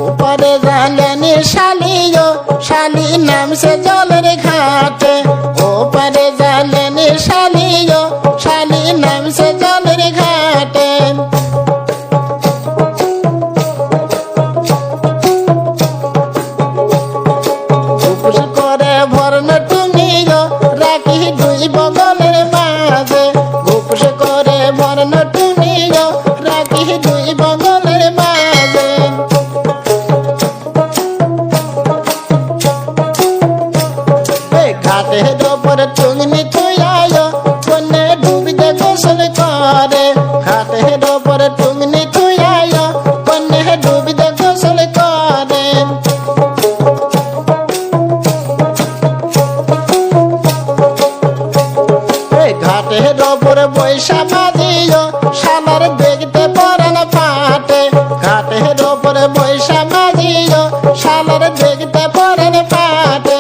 ওপারে জালেনি শালিও শালি নামছে জলের ঘাটে ওপারে জালেনি শালিও শালি নামছে জলের ঘাটে উপোস করে ভরণ টুঙ্গিও রাখি দুই বগলের মাঝে উপোস করে ভরণ টুঙ্গিও রাখি দুই বগলের মাঝে ঘাটের ওপর টুঙ্গি থুয়াইও কন্যা ডুবিতে গোসল করে ঘাটের ওপর টুঙ্গি থুয়াইও কন্যা ডুবিতে গোসল করে ঘাটের ওপর বৈশা মাঝিও শালার দেখতে পরান পাটে ঘাটের ওপর বৈশা মাঝিও শালার দেখতে পরান পাটে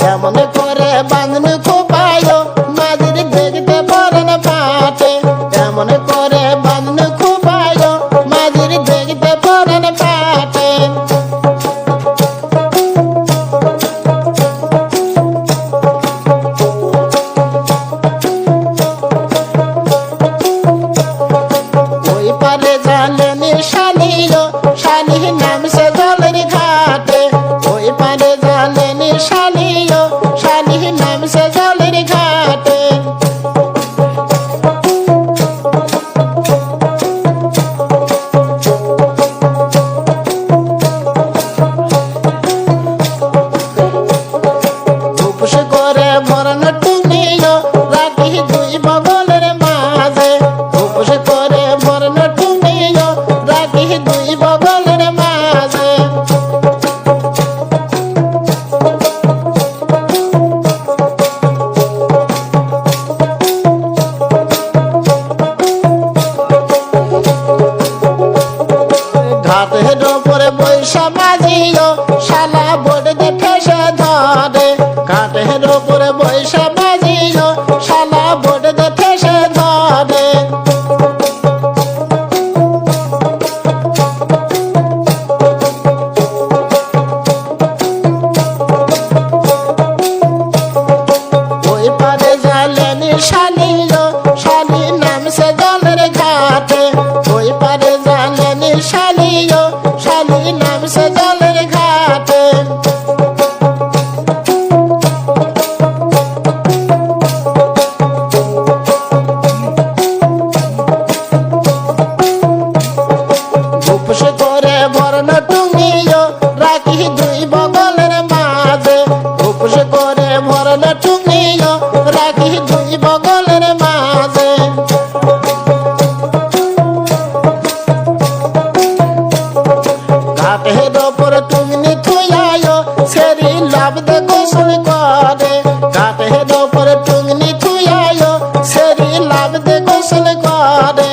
কেমন করে বাঁধন খোপায়ো মাঝির দেখতে পরান পাটে কেমন করে বাঁধন খোপায়ো মাঝির দেখতে পরান পাটে ওই পারে জালেনি শালিও শালি নামছে জলের ঘাটে ওই পারে জালেনি শালিও শালি নামছে জলের ঘাটে উপোস করে ভরণ টুঙ্গিও রাখি দুই বগলের মাঝে উপোস করে ভরণ টুঙ্গিও রাখি দুই বগলের মাঝে ঘাটের ওপরে বৈশা মাঝিও শালা বোর্ডে ঠেসে ধরে ঘাটের ওপরে বৈশা মাঝিও শালা বোর্ডে ঠেসে ধরে ওই পারে জালেনি শালিও শালি নামছে জলের ঘাটে ওই পারে জালেনি শালিও শালি নামছে জলের ঘাটে উপোস করে ভরণ টুঙ্গিও রাখি দুই বগলের মাঝে উপোস করে ভরণ টুঙ্গিও রাখি দুই বগলের মাঝে ঘাটের ওপর টুঙ্গি থুয়াইও সেরি লাভ দে গোসল করে ঘাটের ওপর টুঙ্গি থুয়াইও সেরি লাভ দে গোসল করে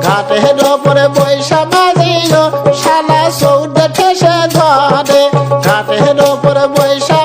ঘাটের ওপরে বৈশা মাঝিও শালা সৌদে ঠেসে ধরে ঘাটের ওপরে বৈশা